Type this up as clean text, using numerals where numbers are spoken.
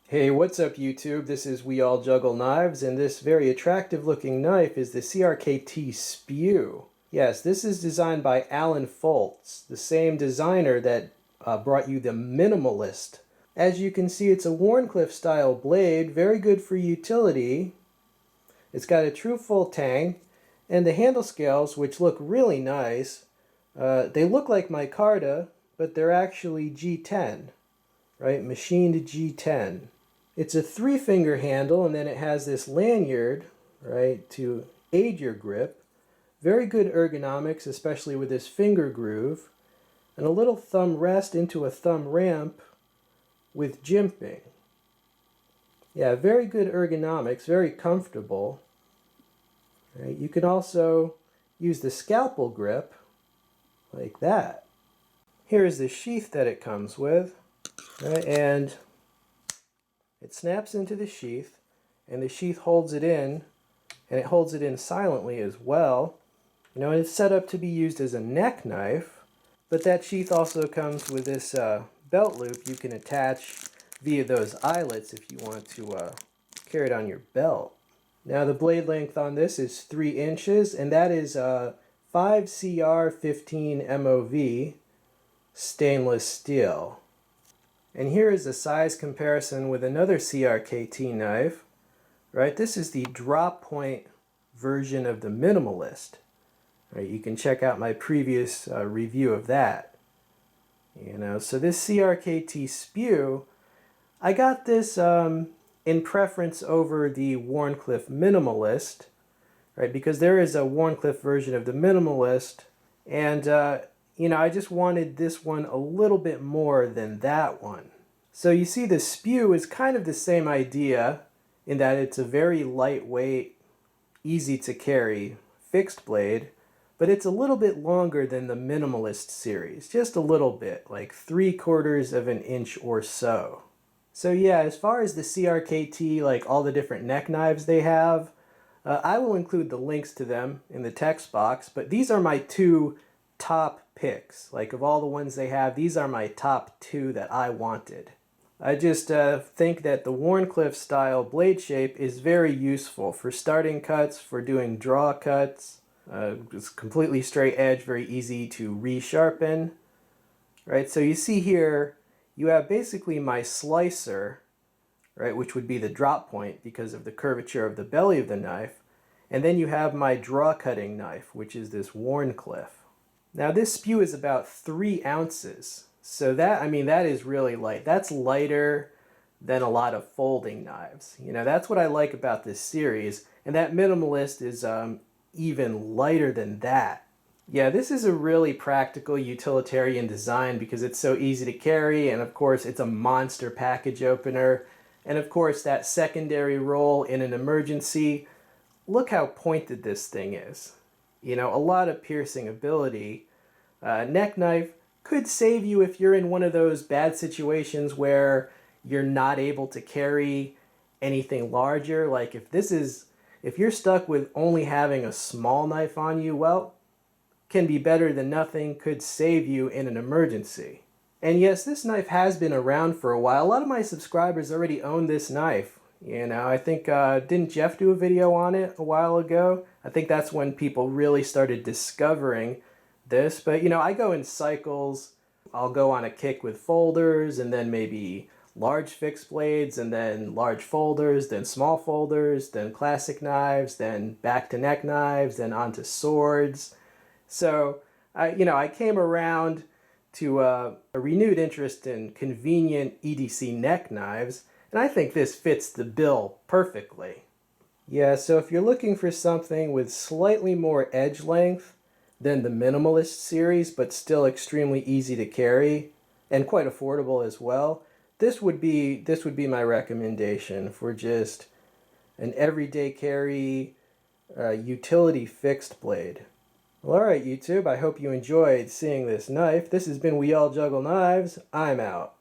Hey, what's up YouTube? This is We All Juggle Knives, and this very attractive looking knife is the CRKT Spew. Yes, this is designed by Alan Foltz, the same designer that brought you the Minimalist. As you can see, it's a Wharncliffe style blade, very good for utility. It's got a true full tang, and the handle scales, which look really nice, they look like micarta, but they're actually G10, right? Machined G10. It's a 3-finger handle, and then it has this lanyard, right, to aid your grip. Very good ergonomics, especially with this finger groove, and a little thumb rest into a thumb ramp with jimping. Yeah, very good ergonomics, very comfortable. Right, you can also use the scalpel grip like that. Here is the sheath that it comes with, right, and it snaps into the sheath, and the sheath holds it in, and it holds it in silently as well. You know, it's set up to be used as a neck knife, but that sheath also comes with this belt loop you can attach via those eyelets if you want to carry it on your belt. Now the blade length on this is 3 inches, and that is 5CR15 MOV stainless steel. And here is a size comparison with another CRKT knife, right? This is the drop point version of the Minimalist. Right, you can check out my previous review of that. You know, so this CRKT Spew, I got this in preference over the Wharncliffe Minimalist, right? Because there is a Wharncliffe version of the Minimalist, and you know, I just wanted this one a little bit more than that one. So you see the Spew is kind of the same idea in that it's a very lightweight, easy to carry fixed blade, but it's a little bit longer than the Minimalist series, just a little bit, like 3/4 of an inch or so. So yeah, as far as the CRKT, like all the different neck knives they have, I will include the links to them in the text box, but these are my 2 top picks. Like of all the ones they have, these are my top 2 that I wanted. I just think that the Wharncliffe style blade shape is very useful for starting cuts, for doing draw cuts. It's completely straight edge, very easy to resharpen. Right, so you see here, you have basically my slicer, right, which would be the drop point because of the curvature of the belly of the knife. And then you have my draw cutting knife, which is this Wharncliffe. Now this Spew is about 3 ounces. So that, I mean, that is really light. That's lighter than a lot of folding knives. You know, that's what I like about this series. And that Minimalist is even lighter than that. Yeah, this is a really practical utilitarian design because it's so easy to carry, and of course it's a monster package opener. And of course that secondary roll in an emergency. Look how pointed this thing is. You know, a lot of piercing ability. Neck knife could save you if you're in one of those bad situations where you're not able to carry anything larger. Like if you're stuck with only having a small knife on you, well, can be better than nothing, could save you in an emergency. And yes, this knife has been around for a while. A lot of my subscribers already own this knife. You know, I think, didn't Jeff do a video on it a while ago? I think that's when people really started discovering this. But, you know, I go in cycles. I'll go on a kick with folders, and then maybe large fixed blades, and then large folders, then small folders, then classic knives, then back to neck knives, then onto swords. So, I came around to a renewed interest in convenient EDC neck knives, and I think this fits the bill perfectly. Yeah, so if you're looking for something with slightly more edge length than the Minimalist series, but still extremely easy to carry, and quite affordable as well, this would be my recommendation for just an everyday carry utility fixed blade. Well, alright YouTube, I hope you enjoyed seeing this knife. This has been We All Juggle Knives. I'm out.